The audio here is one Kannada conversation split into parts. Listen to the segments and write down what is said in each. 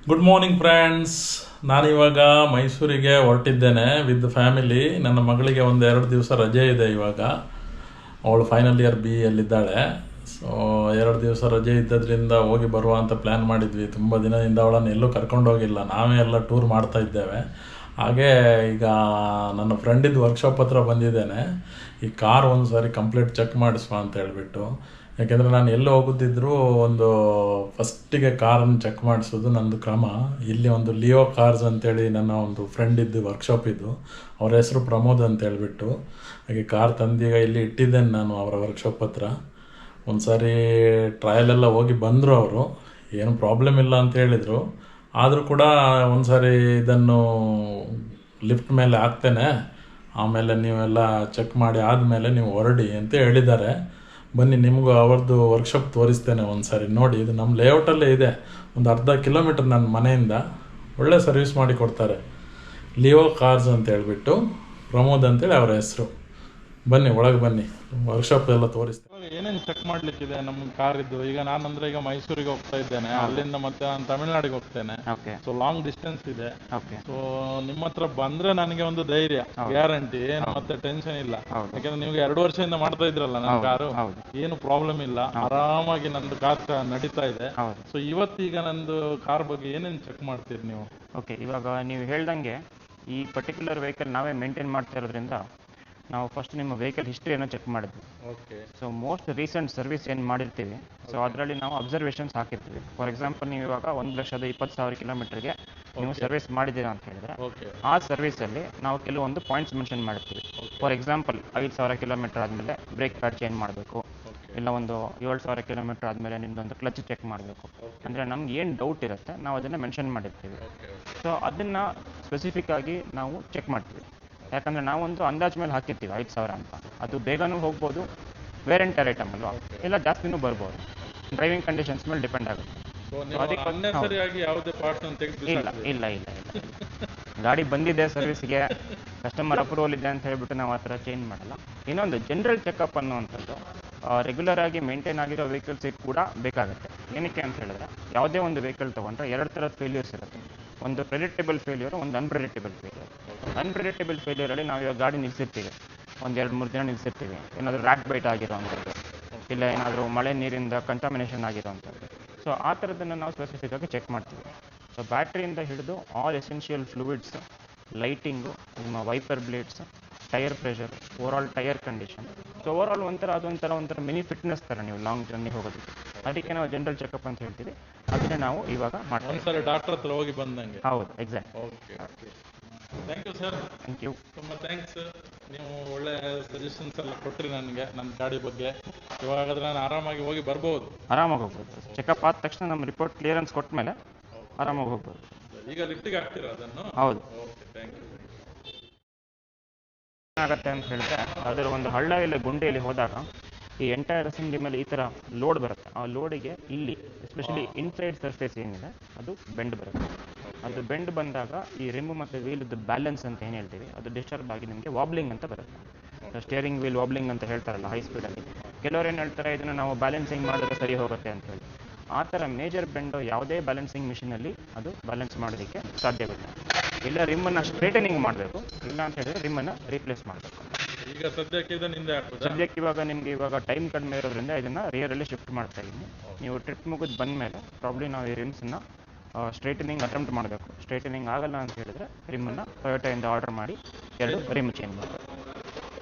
Good morning friends. ನಾನಿವಾಗ ಮೈಸೂರಿಗೆ ಹೊರಟಿದ್ದೇನೆ ವಿತ್ ಫ್ಯಾಮಿಲಿ. ನನ್ನ ಮಗಳಿಗೆ ಒಂದು 2 ದಿವಸ ರಜೆ ಇದೆ ಇವಾಗ. ಅವಳು ಫೈನಲ್ ಇಯರ್ ಬಿ ಯಲ್ಲಿದ್ದಾಳೆ. ಸೊ 2 ದಿವಸ ರಜೆ ಇದ್ದದ್ರಿಂದ ಹೋಗಿ ಬರುವ ಅಂತ ಪ್ಲ್ಯಾನ್ ಮಾಡಿದ್ವಿ. ತುಂಬ ದಿನದಿಂದ ಅವಳನ್ನು ಎಲ್ಲೂ ಕರ್ಕೊಂಡೋಗಿಲ್ಲ, ನಾವೇ ಎಲ್ಲ ಟೂರ್ ಮಾಡ್ತಾ ಇದ್ದೇವೆ. ಹಾಗೇ ಈಗ ನನ್ನ ಫ್ರೆಂಡಿದ್ದು ವರ್ಕ್ಶಾಪ್ ಹತ್ರ ಬಂದಿದ್ದೇನೆ. ಈ ಕಾರ್ ಒಂದು ಸಾರಿ ಕಂಪ್ಲೀಟ್ ಚೆಕ್ ಮಾಡಿಸುವ ಅಂತ ಹೇಳಿಬಿಟ್ಟು. ಯಾಕೆಂದರೆ ನಾನು ಎಲ್ಲಿ ಹೋಗುತ್ತಿದ್ದರೂ ಒಂದು ಫಸ್ಟಿಗೆ ಕಾರನ್ನು ಚೆಕ್ ಮಾಡಿಸೋದು ನಂದು ಕ್ರಮ. ಇಲ್ಲಿ ಒಂದು ಲಿಯೋ ಕಾರ್ಸ್ ಅಂತೇಳಿ ನನ್ನ ಒಂದು ಫ್ರೆಂಡ್ ಇದ್ದು ವರ್ಕ್ಶಾಪ್ ಇದ್ದು, ಅವ್ರ ಹೆಸರು ಪ್ರಮೋದ್ ಅಂತ ಹೇಳಿಬಿಟ್ಟು. ಹಾಗೆ ಕಾರ್ ತಂದೀಗ ಇಲ್ಲಿ ಇಟ್ಟಿದ್ದೇನೆ ನಾನು ಅವರ ವರ್ಕ್ಶಾಪ್ ಹತ್ರ. ಒಂದು ಸಾರಿ ಟ್ರಯಲೆಲ್ಲ ಹೋಗಿ ಬಂದರು ಅವರು, ಏನು ಪ್ರಾಬ್ಲಮ್ ಇಲ್ಲ ಅಂತ ಹೇಳಿದರು. ಆದರೂ ಕೂಡ ಒಂದು ಸಾರಿ ಇದನ್ನು ಲಿಫ್ಟ್ ಮೇಲೆ ಹಾಕ್ತೇನೆ, ಆಮೇಲೆ ನೀವೆಲ್ಲ ಚೆಕ್ ಮಾಡಿ ಆದಮೇಲೆ ನೀವು ಹೊರಡಿ ಅಂತ ಹೇಳಿದ್ದಾರೆ. ಬನ್ನಿ, ನಿಮಗೂ ಅವ್ರದ್ದು ವರ್ಕ್ಶಾಪ್ ತೋರಿಸ್ತೇನೆ ಒಂದು ಸಾರಿ ನೋಡಿ. ಇದು ನಮ್ಮ ಲೇಔಟಲ್ಲೇ ಇದೆ, ಒಂದು ಅರ್ಧ ಕಿಲೋಮೀಟರ್ ನನ್ನ ಮನೆಯಿಂದ. ಒಳ್ಳೆ ಸರ್ವಿಸ್ ಮಾಡಿ ಕೊಡ್ತಾರೆ. ಲಿಯೋ ಕಾರ್ಸ್ ಅಂತ ಹೇಳ್ಬಿಟ್ಟು, ಪ್ರಮೋದ್ ಅಂತೇಳಿ ಅವರ ಹೆಸರು. ಬನ್ನಿ, ಒಳಗೆ ಬನ್ನಿ, ವರ್ಕ್ಶಾಪ್ ಎಲ್ಲ ತೋರಿಸ್ತೇನೆ. ಏನೇನು ಚೆಕ್ ಮಾಡ್ಲಿಕ್ಕಿದೆ ನಮ್ಮ ಕಾರಿದ್ದು? ಈಗ ನಾನಂದ್ರೆ ಈಗ ಮೈಸೂರಿಗೆ ಹೋಗ್ತಾ ಇದ್ದೇನೆ, ಅಲ್ಲಿಂದ ಮತ್ತೆ ನಾನು ತಮಿಳ್ನಾಡಿಗೆ ಹೋಗ್ತೇನೆ. ಸೊ ಲಾಂಗ್ ಡಿಸ್ಟೆನ್ಸ್ ಇದೆ. ಸೊ ನಿಮ್ಮ ಹತ್ರ ಬಂದ್ರೆ ನನಗೆ ಒಂದು ಧೈರ್ಯ, ಗ್ಯಾರಂಟಿ, ಏನು ಮತ್ತೆ ಟೆನ್ಷನ್ ಇಲ್ಲ. ಯಾಕಂದ್ರೆ ನೀವು 2 ವರ್ಷದಿಂದ ಮಾಡ್ತಾ ಇದ್ರಲ್ಲ ನನ್ನ ಕಾರು, ಏನು ಪ್ರಾಬ್ಲಮ್ ಇಲ್ಲ, ಆರಾಮಾಗಿ ನಂದು ಕಾರ್ ನಡೀತಾ ಇದೆ. ಸೊ ಇವತ್ತೀಗ ನಂದು ಕಾರ್ ಬಗ್ಗೆ ಏನೇನು ಚೆಕ್ ಮಾಡ್ತೀರಿ ನೀವು? ಓಕೆ, ಇವಾಗ ನೀವು ಹೇಳ್ದಂಗೆ ಈ ಪರ್ಟಿಕ್ಯುಲರ್ ವೆಹಿಕಲ್ ನಾವೇ ಮೇಂಟೈನ್ ಮಾಡ್ತಾ ಇರೋದ್ರಿಂದ ನಾವು ಫಸ್ಟ್ ನಿಮ್ಮ ವೆಹಿಕಲ್ ಹಿಸ್ಟ್ರಿಯನ್ನು ಚೆಕ್ ಮಾಡಿದ್ವಿ. Okay. So most recent service ಏನು ಮಾಡಿರ್ತೀವಿ, ಸೊ ಅದರಲ್ಲಿ ನಾವು ಅಬ್ಸರ್ವೇಷನ್ಸ್ ಹಾಕಿರ್ತೀವಿ. ಫಾರ್ ಎಕ್ಸಾಂಪಲ್, ನೀವು ಇವಾಗ 1,20,000 ಕಿಲೋಮೀಟರ್ಗೆ ನೀವು ಸರ್ವಿಸ್ ಮಾಡಿದ್ದೀರಾ ಅಂತ ಹೇಳಿದ್ರೆ, ಆ ಸರ್ವಿಸಲ್ಲಿ ನಾವು ಕೆಲವೊಂದು ಪಾಯಿಂಟ್ಸ್ ಮೆನ್ಷನ್ ಮಾಡಿರ್ತೀವಿ. ಫಾರ್ ಎಕ್ಸಾಂಪಲ್, 5,000 ಕಿಲೋಮೀಟರ್ ಆದಮೇಲೆ ಬ್ರೇಕ್ ಪ್ಯಾಡ್ ಚೇಂಜ್ ಮಾಡಬೇಕು, ಇಲ್ಲ ಒಂದು 7,000 ಕಿಲೋಮೀಟರ್ ಆದಮೇಲೆ ನಿಮ್ಮದೊಂದು ಕ್ಲಚ್ ಚೆಕ್ ಮಾಡಬೇಕು. ಅಂದರೆ ನಮ್ಗೆ ಏನು ಡೌಟ್ ಇರುತ್ತೆ ನಾವು ಅದನ್ನು ಮೆನ್ಷನ್ ಮಾಡಿರ್ತೀವಿ. ಸೊ ಅದನ್ನು ಸ್ಪೆಸಿಫಿಕ್ ಆಗಿ ನಾವು ಚೆಕ್ ಮಾಡ್ತೀವಿ. ಯಾಕಂದರೆ ನಾವೊಂದು ಅಂದಾಜು ಮೇಲೆ ಹಾಕಿರ್ತೀವಿ 5,000 ಅಂತ. ಅದು ಬೇಗನೂ ಹೋಗ್ಬೋದು, ವೇರ್ ಆ್ಯಂಡ್ ಟೇರ್ ಐಟಮ್ ಅಲ್ವಾ, ಇಲ್ಲ ಜಾಸ್ತಿನೂ ಬರ್ಬೋದು. ಡ್ರೈವಿಂಗ್ ಕಂಡೀಷನ್ಸ್ ಮೇಲೆ ಡಿಪೆಂಡ್ ಆಗುತ್ತೆ. ಇಲ್ಲ ಇಲ್ಲ ಇಲ್ಲ ಇಲ್ಲ ಗಾಡಿ ಬಂದಿದೆ ಸರ್ವಿಸ್ಗೆ, ಕಸ್ಟಮರ್ ಅಪ್ರೂವಲ್ ಇದೆ ಅಂತ ಹೇಳ್ಬಿಟ್ಟು ನಾವು ಆ ಥರ ಚೇಂಜ್ ಮಾಡಲ್ಲ. ಇನ್ನೊಂದು ಜನರಲ್ ಚೆಕಪ್ ಅನ್ನುವಂಥದ್ದು ರೆಗ್ಯುಲರ್ ಆಗಿ ಮೇಂಟೈನ್ ಆಗಿರೋ ವೆಹಿಕಲ್ಸಿಗೆ ಕೂಡ ಬೇಕಾಗುತ್ತೆ. ಏನಕ್ಕೆ ಅಂತ ಹೇಳಿದ್ರೆ, ಯಾವುದೇ ಒಂದು ವೆಹಿಕಲ್ ತೊಗೊಂಡ್ರೆ 2 ಥರದ ಫೇಲ್ಯೂರ್ಸ್ ಇರುತ್ತೆ. ಒಂದು ಪ್ರೆಡಿಕ್ಟೇಬಲ್ ಫೇಲ್ಯೂರ್, ಒಂದು ಅನ್ಪ್ರೆಡಿಕ್ಟೇಬಲ್ ಫೇಲ್ಯೂರ್. ಅನ್ಪ್ರೆಡಿಕ್ಟೇಬಲ್ ಫೇಲ್ಯೂರಲ್ಲಿ ನಾವು ಇವಾಗ ಗಾಡಿ ನಿಲ್ಲಿಸಿರ್ತೀವಿ, ಒಂದು 2-3 ದಿನ ನಿಲ್ಲಿಸಿರ್ತೀವಿ, ಏನಾದರೂ ರ್ಯಾಕ್ ಬೈಟ್ ಆಗಿರೋವಂಥದ್ದು, ಇಲ್ಲ ಏನಾದರೂ ಮಳೆ ನೀರಿಂದ ಕಂಟಾಮಿನೇಷನ್ ಆಗಿರೋವಂಥದ್ದು. ಸೊ ಆ ಥರದನ್ನು ನಾವು ಸ್ಪೆಸಿಫಿಕ್ ಆಗಿ ಚೆಕ್ ಮಾಡ್ತೀವಿ. ಸೊ ಬ್ಯಾಟ್ರಿಯಿಂದ ಹಿಡಿದು ಆಲ್ ಎಸೆನ್ಷಿಯಲ್ ಫ್ಲೂಯಿಡ್ಸ್, ಲೈಟಿಂಗು, ನಿಮ್ಮ wiper blades, tyre pressure, overall tyre condition. So overall ಒಂಥರ ಮಿನಿ ಫಿಟ್ನೆಸ್ ಥರ ನೀವು ಲಾಂಗ್ ಜರ್ನಿ ಹೋಗೋದಕ್ಕೆ. ಅದಕ್ಕೆ ನಾವು ಜನರಲ್ ಚೆಕಪ್ ಅಂತ ಹೇಳ್ತೀವಿ. ಅದನ್ನೇ ನಾವು ಇವಾಗ ಮಾಡ್ತೀವಿ. ಡಾಕ್ಟರ್ ಹತ್ರ ಹೋಗಿ ಬಂದಂಗೆ. ಹೌದು, exact. Okay. Thank you sir. Thank you. ತುಂಬ ಥ್ಯಾಂಕ್ಸ್. ನೀವು ಒಳ್ಳೆ ಸಜೆಷನ್ಸ್ ಎಲ್ಲ ಕೊಟ್ಟರಿ ನನಗೆ ನನ್ನ ಗಾಡಿ ಬಗ್ಗೆ. ಇವಾಗಾದ್ರೆ ನಾನು ಆರಾಮಾಗಿ ಹೋಗಿ ಬರ್ಬೋದು. ಆರಾಮಾಗಿ ಹೋಗ್ಬೋದು. ಚೆಕಪ್ ಆದ ತಕ್ಷಣ ನಮ್ಮ ರಿಪೋರ್ಟ್ ಕ್ಲಿಯರೆನ್ಸ್ ಕೊಟ್ಟ ಮೇಲೆ ಆರಾಮಾಗಿ ಹೋಗ್ಬೋದು. ಈಗ ಲಿಫ್ಟಿಗೆ ಹಾಕ್ತೀರಾ ಅದನ್ನು? ಹೌದು. Okay, thank you. ಏನಾಗುತ್ತೆ ಅಂತ ಹೇಳಿದ್ರೆ, ಅದರ ಒಂದು ಹಳ್ಳ ಇಲ್ಲ ಗುಂಡಿಯಲ್ಲಿ ಹೋದಾಗ ಈ ಎಂಟೈರ್ ಅಸೆಂಬ್ಲಿ ಮೇಲೆ ಈ ಥರ ಲೋಡ್ ಬರುತ್ತೆ. ಆ ಲೋಡಿಗೆ ಇಲ್ಲಿ ಎಸ್ಪೆಷಲಿ ಇನ್ಸೈಡ್ ಸರ್ಫೇಸ್ ಏನಿದೆ ಅದು ಬೆಂಡ್ ಬರುತ್ತೆ. ಅದು ಬೆಂಡ್ ಬಂದಾಗ ಈ ರಿಮ್ ಮತ್ತು ವೀಲ್ದು ಬ್ಯಾಲೆನ್ಸ್ ಅಂತ ಏನು ಹೇಳ್ತೀವಿ, ಅದು ಡಿಸ್ಟರ್ಬ್ ಆಗಿ ನಿಮಗೆ ವಾಬ್ಲಿಂಗ್ ಅಂತ ಬರುತ್ತೆ. ಸ್ಟೇರಿಂಗ್ ವೀಲ್ ವಾಬ್ಲಿಂಗ್ ಅಂತ ಹೇಳ್ತಾರಲ್ಲ ಹೈ ಸ್ಪೀಡಲ್ಲಿ. ಕೆಲವರು ಏನು ಹೇಳ್ತಾರೆ, ಇದನ್ನು ನಾವು ಬ್ಯಾಲೆನ್ಸಿಂಗ್ ಮಾಡಿದ್ರೆ ಸರಿ ಹೋಗುತ್ತೆ ಅಂತ ಹೇಳಿ. ಆ ಥರ ಮೇಜರ್ ಬೆಂಡು ಯಾವುದೇ ಬ್ಯಾಲೆನ್ಸಿಂಗ್ ಮಿಷಿನಲ್ಲಿ ಅದು ಬ್ಯಾಲೆನ್ಸ್ ಮಾಡೋದಕ್ಕೆ ಸಾಧ್ಯವಿಲ್ಲ. ಇಲ್ಲ ರಿಮ್ಮನ್ನು ಸ್ಟ್ರೇಟನಿಂಗ್ ಮಾಡಬೇಕು, ಇಲ್ಲ ಅಂತ ಹೇಳಿದ್ರೆ ರಿಮ್ಮನ್ನು ರೀಪ್ಲೇಸ್ ಮಾಡಬೇಕು. ಈಗ ಸದ್ಯಕ್ಕೆ ಇವಾಗ ನಿಮಗೆ ಇವಾಗ ಟೈಮ್ ಕಡಿಮೆ ಇರೋದ್ರಿಂದ ಇದನ್ನು ರಿಯರಲ್ಲಿ ಶಿಫ್ಟ್ ಮಾಡ್ತಾ ಇದ್ದೀನಿ. ನೀವು ಟ್ರಿಪ್ ಮುಗಿದು ಬಂದ ಮೇಲೆ ಪ್ರಾಬ್ಲಿ ನಾವು ಈ ರಿಮ್ಸನ್ನು ಸ್ಟ್ರೈಟನಿಂಗ್ ಅಟೆಂಪ್ಟ್ ಮಾಡಬೇಕು. ಸ್ಟ್ರೈಟನಿಂಗ್ ಆಗಲ್ಲ ಅಂತ ಹೇಳಿದ್ರೆ ರಿಮ್ಮನ್ನು ಟೊಯೋಟಾಯಿಂದ ಆರ್ಡರ್ ಮಾಡಿ 2 ರಿಮ್ ಚೇಂಜ್ ಮಾಡಬೇಕು.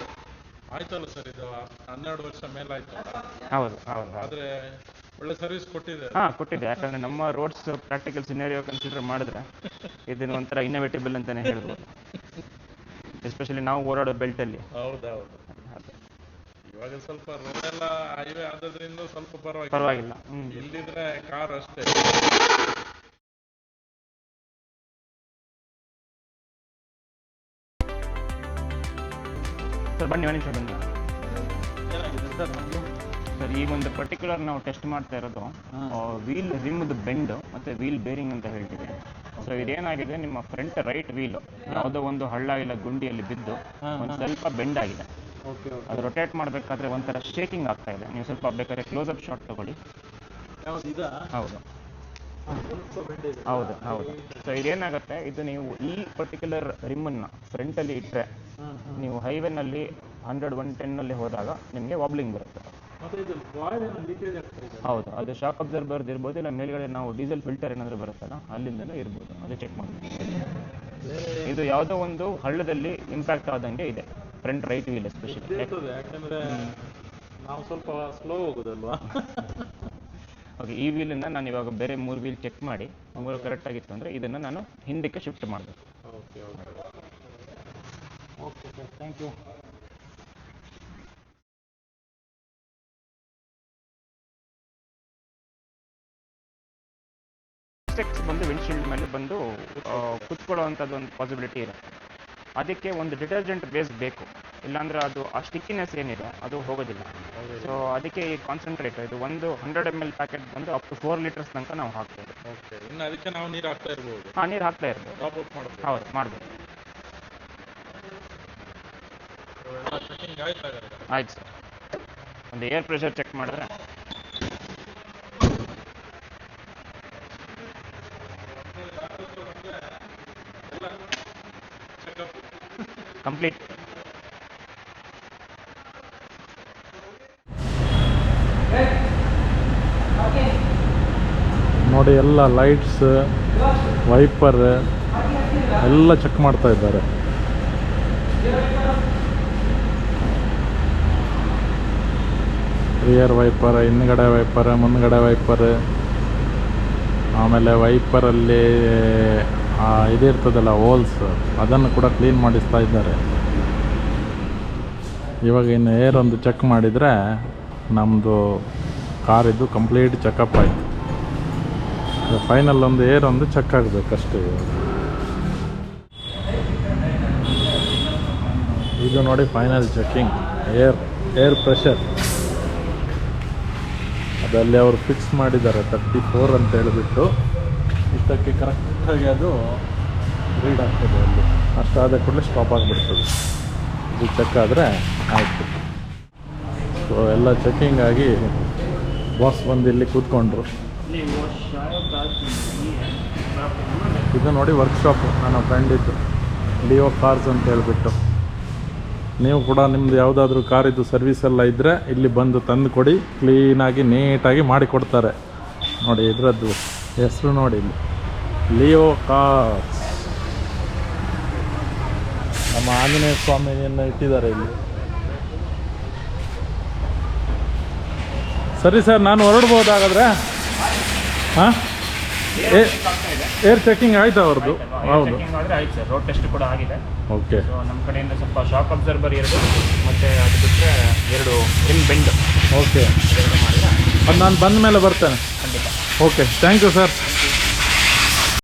ಆಯ್ತಲ್ಲ ಸರ್, ಇದು 12 ವರ್ಷ ಮೇಲಾಯ್ತು. ಹೌದು ಹೌದು. ಆದರೆ ಒಳ್ಳೆ ಸರ್ವಿಸ್ ಕೊಟ್ಟಿದೆ. ಕೊಟ್ಟಿದೆ. ಯಾಕಂದರೆ ನಮ್ಮ ರೋಡ್ಸ್ ಪ್ರಾಕ್ಟಿಕಲ್ ಸಿನಾರಿಯೋ ಕನ್ಸಿಡರ್ ಮಾಡಿದ್ರೆ ಇದನ್ನು ಒಂಥರ ಇನ್ನೋವೇಟಿಬಲ್ ಅಂತಲೇ ಹೇಳ್ಬೋದು. ಎಸ್ಪೆಷಲಿ ನಾವು ಓಡಾಡೋ ಬೆಲ್ಟಲ್ಲಿ. ಹೌದೌದು. ಇವಾಗ ಸ್ವಲ್ಪ ರೋಡ್ ಎಲ್ಲ ಹೈವೇ ಆದ್ರಿಂದ ಸ್ವಲ್ಪ ಪರವಾಗಿಲ್ಲ. ಇಲ್ಲಿದ್ರೆ ಕಾರ್ ಅಷ್ಟೇ. ಸರ್ ಬನ್ನಿ, ಒಂದು ನಿಮಿಷ ಬನ್ನಿ. ಏನಾಗಿದೆ ಸರ್ ನಮಗೆ? ಸರ್ ಈ ಒಂದು ಪರ್ಟಿಕ್ಯುಲರ್ ನಾವು ಟೆಸ್ಟ್ ಮಾಡ್ತಾ ಇರೋದು ವೀಲ್ ರಿಮ್ದು ಬೆಂಡ್ ಮತ್ತು ವೀಲ್ ಬೇರಿಂಗ್ ಅಂತ ಹೇಳ್ತೀವಿ. ಸೊ ಇದೇನಾಗಿದೆ, ನಿಮ್ಮ ಫ್ರಂಟ್ ರೈಟ್ ವೀಲು ಯಾವುದೋ ಒಂದು ಹಳ್ಳ ಇಲ್ಲ ಗುಂಡಿಯಲ್ಲಿ ಬಿದ್ದು ಒಂದು ಸ್ವಲ್ಪ ಬೆಂಡ್ ಆಗಿದೆ. ಅದು ರೊಟೇಟ್ ಮಾಡಬೇಕಾದ್ರೆ ಒಂಥರ ಶೇಕಿಂಗ್ ಆಗ್ತಾ ಇದೆ. ನೀವು ಸ್ವಲ್ಪ ಬೇಕಾದ್ರೆ ಕ್ಲೋಸಪ್ ಶಾಟ್ ತಗೊಳ್ಳಿ. ಹೌದು. ಹೌದು ಹೌದು. ಸೊ ಇದೇನಾಗುತ್ತೆ, ಇದು ನೀವು ಈ ಪರ್ಟಿಕ್ಯುಲರ್ ರಿಮ್ಮನ್ನು ಫ್ರಂಟಲ್ಲಿ ಇಟ್ಟರೆ ನೀವು ಹೈವೇನಲ್ಲಿ 100-110 ಹೋದಾಗ ನಿಮಗೆ ವಾಬ್ಲಿಂಗ್ ಬರುತ್ತೆ. ಹೌದು, ಅದು ಶಾಕ್ ಅಬ್ಸರ್ಬರ್ ಇರ್ಬೋದು, ಇಲ್ಲ ಮೇಲ್ಗಡೆ ನಾವು ಡೀಸೆಲ್ ಫಿಲ್ಟರ್ ಏನಾದರೂ ಬರುತ್ತಲ್ಲ ಅಲ್ಲಿಂದಲೂ ಇರ್ಬೋದು, ಅದು ಚೆಕ್ ಮಾಡಿ. ಇದು ಯಾವುದೋ ಒಂದು ಹಳ್ಳದಲ್ಲಿ ಇಂಪ್ಯಾಕ್ಟ್ ಆದಂಗೆ ಇದೆ ಫ್ರಂಟ್ ರೈಟ್ ವೀಲ್ ಎಸ್ಪೆಷಲಿ. ಯಾಕಂದ್ರೆ ನಾವು ಸ್ವಲ್ಪ ಸ್ಲೋ ಹೋಗೋದಲ್ವಾ. ಓಕೆ, ಈ ವೀಲನ್ನು ನಾನು ಇವಾಗ ಬೇರೆ 3 ವೀಲ್ ಚೆಕ್ ಮಾಡಿ 3 ಕರೆಕ್ಟಾಗಿತ್ತು ಅಂದರೆ ಇದನ್ನು ನಾನು ಹಿಂದಕ್ಕೆ ಶಿಫ್ಟ್ ಮಾಡಬೇಕು. Okay okay okay sir, thank you. ಸ್ಟೆಕ್ಸ್ ಬಂದು ವಿಂಡ್ಶೀಲ್ಡ್ ಮೇಲೆ ಬಂದು ಕುತ್ಕೊಳ್ಳೋವಂಥದ್ದು ಒಂದು ಪಾಸಿಬಿಲಿಟಿ ಇರುತ್ತೆ. ಅದಕ್ಕೆ ಒಂದು ಡಿಟರ್ಜೆಂಟ್ ಬೇಸ್ ಬೇಕು, ಇಲ್ಲಾಂದರೆ ಅದು ಆ ಸ್ಟಿಕ್ಕಿನೆಸ್ ಏನಿದೆ ಅದು ಹೋಗೋದಿಲ್ಲ. ಸೊ ಅದಕ್ಕೆ ಈ ಕಾನ್ಸಂಟ್ರೇಟ್ ಇದು ಒಂದು 100 ml ಪ್ಯಾಕೆಟ್ ಬಂದು ಅಪ್ ಟು 4 ಲೀಟರ್ಸ್ ತನಕ ನಾವು ಹಾಕ್ಬೋದು. ಓಕೆ, ಇನ್ನು ಅದಕ್ಕೆ ನಾವು ನೀರು ಹಾಕ್ತಾ ಇರ್ಬೋದು. ಹಾಂ, ನೀರು ಹಾಕ್ತಾ ಇರ್ಬೋದು. ಟಾಪ್ ಅಪ್ ಮಾಡ್ಬೋದು. ಹೌದು, ಮಾಡ್ಬೋದು. ಆಯ್ತು ಸರ್, ಒಂದು ಏರ್ ಪ್ರೆಷರ್ ಚೆಕ್ ಮಾಡಿದ್ರೆ ಕಂಪ್ಲೀಟ್. ನೋಡಿ, ಎಲ್ಲ ಲೈಟ್ಸ್, ವೈಪರ್ ಎಲ್ಲ ಚೆಕ್ ಮಾಡ್ತಾ ಇದ್ದಾರೆ. ರಿಯರ್ ವೈಪರ್, ಹಿಂದ್ಗಡೆ ವೈಪರ್, ಮುಂದ್ಗಡೆ ವೈಪರ್, ಆಮೇಲೆ ವೈಪರಲ್ಲಿ ಇದಿರ್ತದಲ್ಲ ಹೋಲ್ಸ್, ಅದನ್ನು ಕೂಡ ಕ್ಲೀನ್ ಮಾಡಿಸ್ತಾ ಇದ್ದಾರೆ. ಇವಾಗ ಇನ್ನು ಏರ್ ಒಂದು ಚೆಕ್ ಮಾಡಿದರೆ ನಮ್ಮದು ಕಾರಿದ್ದು ಕಂಪ್ಲೀಟ್ ಚೆಕಪ್ ಆಯಿತು. ಫೈನಲ್ ಒಂದು ಏರ್ ಒಂದು ಚೆಕ್ ಆಗಬೇಕಷ್ಟೇ. ಇದು ನೋಡಿ ಫೈನಲ್ ಚೆಕಿಂಗ್, ಏರ್ ಪ್ರೆಷರ್ ಅದಲ್ಲಿ ಅವರು ಫಿಕ್ಸ್ ಮಾಡಿದ್ದಾರೆ 34 ಅಂತ ಹೇಳಿಬಿಟ್ಟು. ಇಷ್ಟಕ್ಕೆ ಕರೆಕ್ಟಾಗಿ ಅದು ರೀಡ್ ಆಗ್ತದೆ. ಅಲ್ಲಿ ಅಷ್ಟಾದ ಕೂಡಲೇ ಸ್ಟಾಪ್ ಆಗಿಬಿಡ್ತದೆ. ಇದು ಚೆಕ್ ಆದರೆ ಆಯಿತು. ಸೊ ಎಲ್ಲ ಚೆಕಿಂಗ್ ಆಗಿ ಬಾಸ್ ಬಂದು ಇಲ್ಲಿ ಕೂತ್ಕೊಂಡ್ರು. ಇದು ನೋಡಿ ವರ್ಕ್ಶಾಪು, ನನ್ನ ಫ್ರೆಂಡ್ ಇದ್ದು ಲಿಯೋ ಕಾರ್ಸ್ ಅಂತ ಹೇಳಿಬಿಟ್ಟು. ನೀವು ಕೂಡ ನಿಮ್ಮದು ಯಾವುದಾದ್ರೂ ಕಾರಿದ್ದು ಸರ್ವಿಸ್ ಎಲ್ಲ ಇದ್ದರೆ ಇಲ್ಲಿ ಬಂದು ತಂದು ಕೊಡಿ, ಕ್ಲೀನಾಗಿ ನೀಟಾಗಿ ಮಾಡಿಕೊಡ್ತಾರೆ. ನೋಡಿ ಇದರದ್ದು ಹೆಸರು ನೋಡಿ, ಇಲ್ಲಿ ಲಿಯೋ ಕಾರ್ಸ್. ನಮ್ಮ ಆಂಜನೇಯ ಸ್ವಾಮಿಯನ್ನು ಇಟ್ಟಿದ್ದಾರೆ ಇಲ್ಲಿ. ಸರಿ ಸರ್, ನಾನು ಹೊರಡ್ಬೋದಾಗಾದ್ರೆ? ಹಾಂ, ಏರ್ ಚೆಕಿಂಗ್ ಆಯ್ತು ಅವ್ರದ್ದು? ಹೌದು, ಆಯ್ತು ಸರ್. ರೋಡ್ ಟೆಸ್ಟ್ ಕೂಡ ಆಗಿದೆ. ಓಕೆ. ಸೊ ನಮ್ಮ ಕಡೆಯಿಂದ ಸ್ವಲ್ಪ ಶಾಕ್ ಅಬ್ಸರ್ಬರ್ 2 ಮತ್ತು ಅದು ಬಿಟ್ಟರೆ 2 ರಿಮ್ ಬೆಂಡ್. ಓಕೆ, ಮಾಡಿದ್ರೆ ಅದು ನಾನು ಬಂದ ಮೇಲೆ ಬರ್ತೇನೆ. ಖಂಡಿತ. Okay, thank you sir.